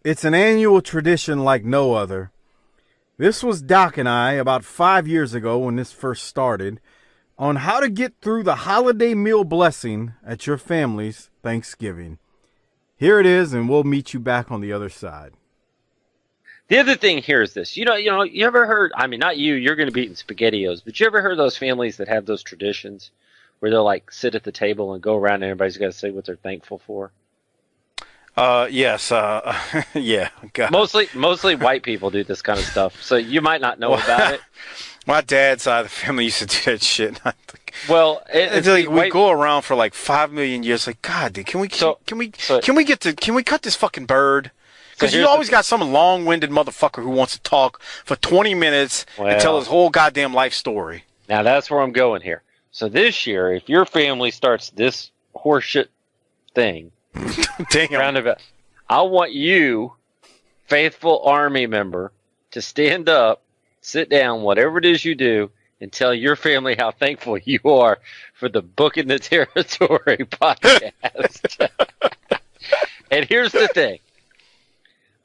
It's an annual tradition like no other. This was Doc and I about 5 years ago when this first started on how to get through the holiday meal blessing at your family's Thanksgiving. Here it is, and we'll meet you back on the other side. The other thing here is this. You ever heard, I mean, not you, you're going to be eating SpaghettiOs, but you ever heard those families that have those traditions where they'll like sit at the table and go around and everybody's got to say what they're thankful for? Yes. Yeah. God. Mostly white people do this kind of stuff, so you might not know about it. My dad's side of the family used to do that shit. Well, we go around for like 5 million years. Like, God, dude, can we cut this fucking bird? Because you always got some long-winded motherfucker who wants to talk for 20 minutes and tell his whole goddamn life story. Now that's where I'm going here. So this year, if your family starts this horseshit thing, roundabout, I want you, faithful army member, to stand up, sit down, whatever it is you do, and tell your family how thankful you are for the Booking the Territory podcast. And here's the thing.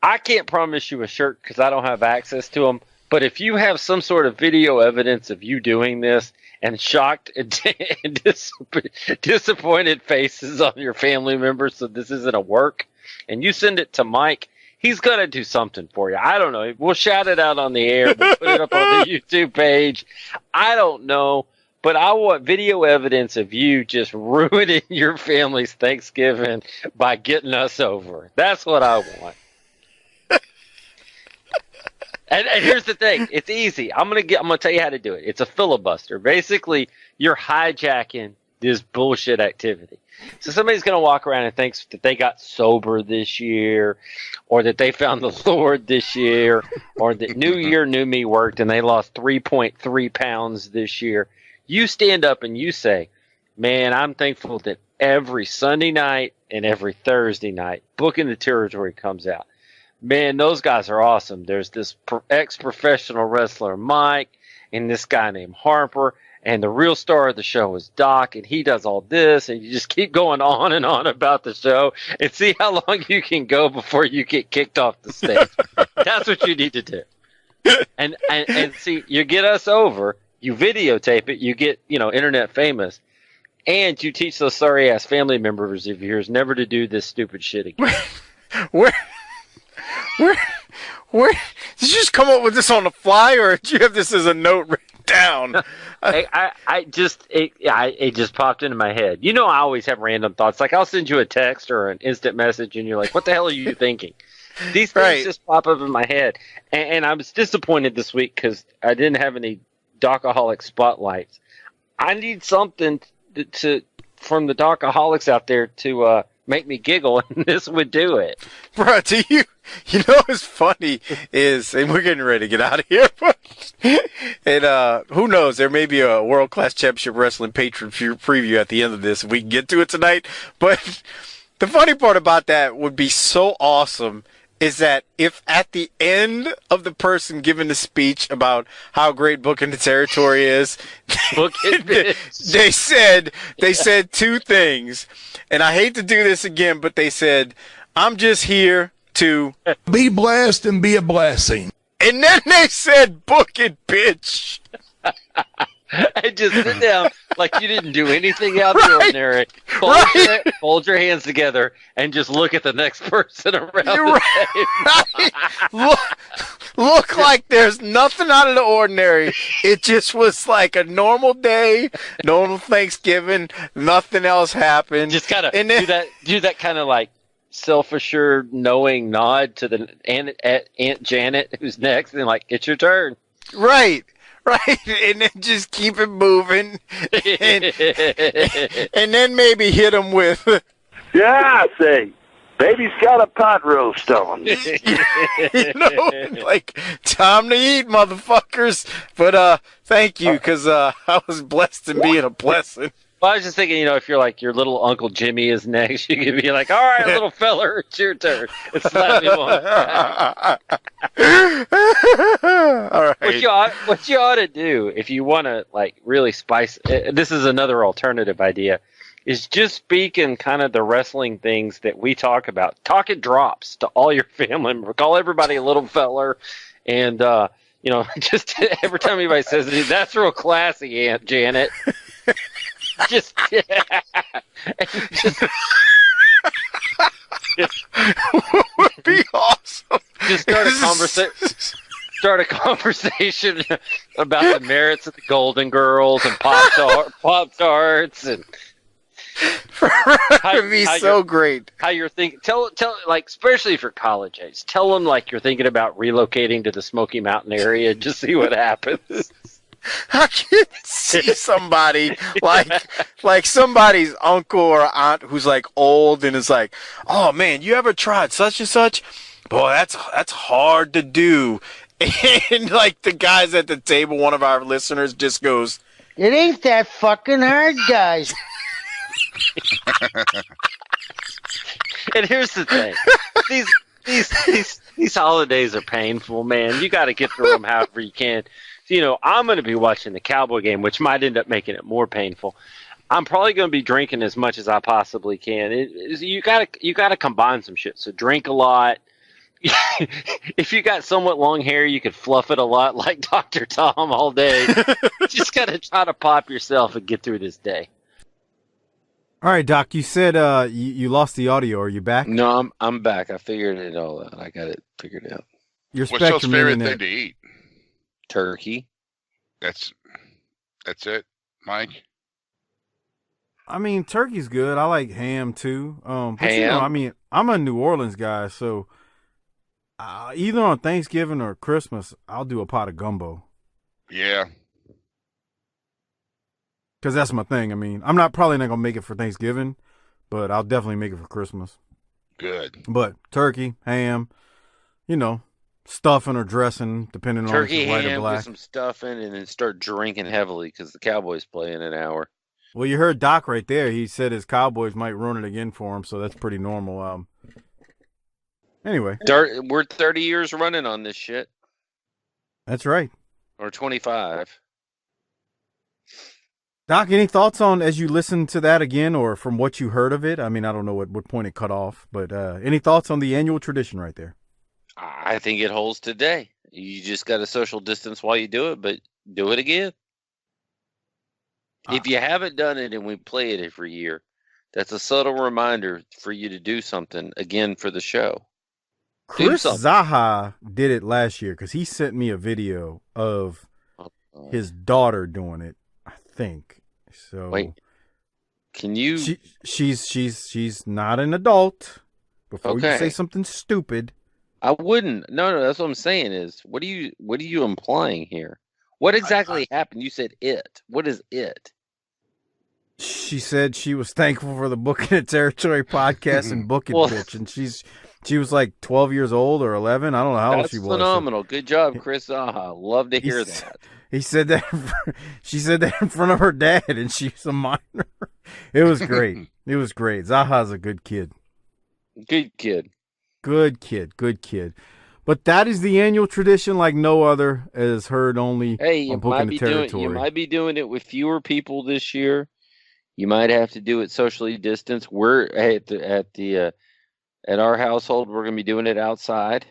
I can't promise you a shirt because I don't have access to them. But if you have some sort of video evidence of you doing this and shocked and disappointed faces on your family members, so this isn't a work, and you send it to Mike, he's going to do something for you. I don't know. We'll shout it out on the air. We'll put it up on the YouTube page. I don't know. But I want video evidence of you just ruining your family's Thanksgiving by getting us over. That's what I want. And here's the thing. It's easy. I'm gonna tell you how to do it. It's a filibuster. Basically, you're hijacking this bullshit activity. So somebody's going to walk around and think that they got sober this year, or that they found the Lord this year, or that New Year, New Me worked and they lost 3.3 pounds this year. You stand up and you say, man, I'm thankful that every Sunday night and every Thursday night, Booking the Territory comes out. Man, those guys are awesome. There's this ex-professional wrestler, Mike, and this guy named Harper, and the real star of the show is Doc, and he does all this, and you just keep going on and on about the show and see how long you can go before you get kicked off the stage. That's what you need to do. And see, you get us over, you videotape it, you get, internet famous, and you teach those sorry-ass family members of yours never to do this stupid shit again. Where did you just come up with this on the fly, or did you have this as a note written down? It just popped into my head. I always have random thoughts. Like I'll send you a text or an instant message, and you're like, "What the hell are you thinking?" These things just pop up in my head, and I was disappointed this week because I didn't have any Docaholic spotlights. I need something from the Docaholics out there to make me giggle, and this would do it. Bro, you know what's funny is, and we're getting ready to get out of here, and who knows, there may be a World-Class Championship Wrestling Patron preview at the end of this if we can get to it tonight. But the funny part about that would be so awesome is that if at the end of the person giving the speech about how great Booking the Territory is, they said two things, and I hate to do this again, but they said, I'm just here to be blessed and be a blessing. And then they said, book it, bitch. And just sit down like you didn't do anything out of the ordinary. Fold your hands together and just look at the next person around the table. Look like there's nothing out of the ordinary. It just was like a normal day, normal Thanksgiving. Nothing else happened. Just kind of do that kind of like self-assured, knowing nod to the Aunt Janet who's next, and like, it's your turn. Right, and then just keep it moving, and then maybe hit them with, yeah, I say, baby's got a pot roast on. Like, time to eat, motherfuckers. But thank you, because I was blessed in being a blessing. Well, I was just thinking, if you're like your little Uncle Jimmy is next, you could be like, all right, little feller, it's your turn. And slap him on the back. All right. What you ought to do, if you want to, like, really spice, this is another alternative idea, is just speaking kind of the wrestling things that we talk about. Talk it drops to all your family members. Call everybody a little feller. And, just every time anybody says it, that's real classy, Aunt Janet. just would be awesome. Just start a conversation about the merits of the Golden Girls and Pop Tarts and That would be so great. how you're thinking. Tell like, especially if you're college age, tell them like you're thinking about relocating to the Smoky Mountain area. Just see what happens. I can see somebody like somebody's uncle or aunt who's like old and is like, "Oh man, you ever tried such and such? Boy, that's hard to do." And like the guys at the table, one of our listeners just goes, It ain't that fucking hard, guys. And here's the thing: these holidays are painful, man. You got to get through them however you can. I'm going to be watching the Cowboy game, which might end up making it more painful. I'm probably going to be drinking as much as I possibly can. You got to combine some shit. So drink a lot. If you got somewhat long hair, you could fluff it a lot like Dr. Tom all day. Just got to try to pop yourself and get through this day. All right, Doc, you said you lost the audio. Are you back? No, I'm back. I figured it all out. I got it figured out. Your What's your Spectrum favorite internet. thing to eat? Turkey. That's it, Mike. I mean, turkey's good. I like ham too. But Ham? I'm a New Orleans guy, so either on Thanksgiving or Christmas, I'll do a pot of gumbo. Yeah. Because that's my thing. I mean, I'm probably not going to make it for Thanksgiving, but I'll definitely make it for Christmas. Good. But turkey, ham, stuffing or dressing, depending on if Turkey it's white or ham black. with some stuff in, and then start drinking heavily because the Cowboys play in an hour. Well, you heard Doc right there. He said his Cowboys might ruin it again for him, so that's pretty normal. Anyway. We're 30 years running on this shit, That's right. or 25. Doc, any thoughts on, as you listen to that again, or from what you heard of it? I mean, I don't know what point it cut off, but any thoughts on the annual tradition right there? I think it holds today. You just got to social distance while you do it, but do it again. If you haven't done it and we play it every year, that's a subtle reminder for you to do something again for the show. Chris Zaha did it last year because he sent me a video of his daughter doing it, I think. So wait, can you? She's not an adult. Before you say something stupid, I wouldn't. No, that's what I'm saying is, what are you implying here? What exactly happened? You said it. What is it? She said she was thankful for the Booking and Territory podcast and Booking Pitch, and she was like 12 years old or 11. I don't know how old she was. That's phenomenal. Good job, Chris Zaha. Love to hear that. He said that. She said that in front of her dad, and she's a minor. It was great. It was great. Zaha's a good kid. Good kid. Good kid. Good kid. But that is the annual tradition, like no other, as heard only on Booking the Territory. You might be doing it with fewer people this year. You might have to do it socially distanced. We're at our household. We're going to be doing it outside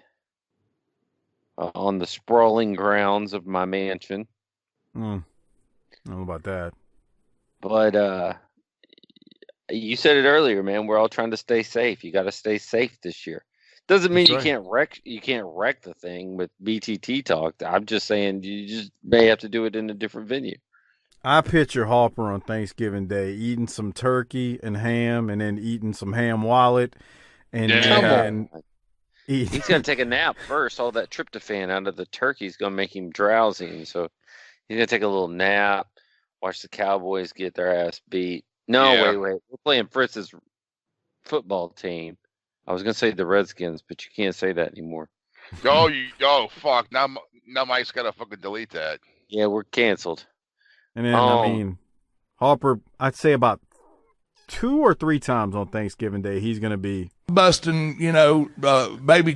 on the sprawling grounds of my mansion. I don't know about that. But you said it earlier, man. We're all trying to stay safe. You got to stay safe this year. Doesn't mean you can't wreck the thing with BTT talk. I'm just saying you just may have to do it in a different venue. I picture Harper on Thanksgiving Day eating some turkey and ham, and then eating some ham wallet, and he's gonna take a nap first. All that tryptophan out of the turkey is gonna make him drowsy, and so he's gonna take a little nap. Watch the Cowboys get their ass beat. No, wait, we're playing Fritz's football team. I was gonna say the Redskins, but you can't say that anymore. Fuck! Now Mike's gotta fucking delete that. Yeah, we're canceled. And then, Harper, I'd say about 2 or 3 times on Thanksgiving Day, he's going to be busting, baby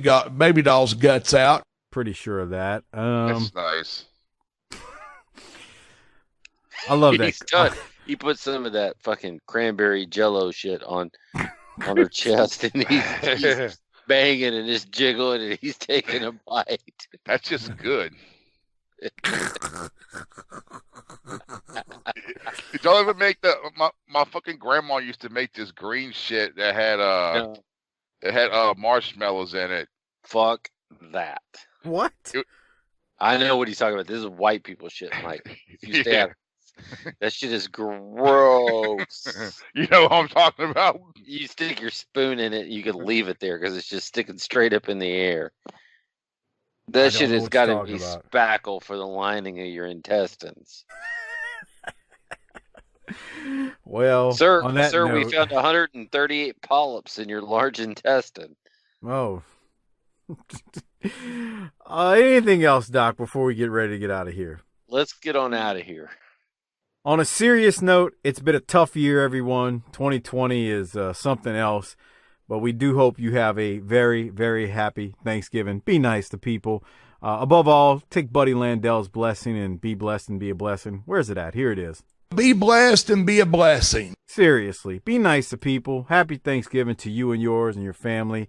doll's guts out. Pretty sure of that. That's nice. I love that. He's done. He put some of that fucking cranberry jello shit on her chest, and he's banging and just jiggling, and he's taking a bite. That's just good. Did y'all ever make my fucking grandma used to make this green shit that had marshmallows in it. Fuck that. What? I know what he's talking about. This is white people shit, Mike. If you stay out, that shit is gross. You know what I'm talking about? You stick your spoon in it, you can leave it there because it's just sticking straight up in the air. That shit has got to be spackle for the lining of your intestines. Well, Sir, on that note, we found 138 polyps in your large intestine. Oh. Anything else, Doc, before we get ready to get out of here? Let's get on out of here. On a serious note, it's been a tough year, everyone. 2020 is something else, but we do hope you have a very, very happy Thanksgiving. Be nice to people. Above all, take Buddy Landell's blessing and be blessed and be a blessing. Where's it at? Here it is. Be blessed and be a blessing. Seriously, be nice to people. Happy Thanksgiving to you and yours and your family.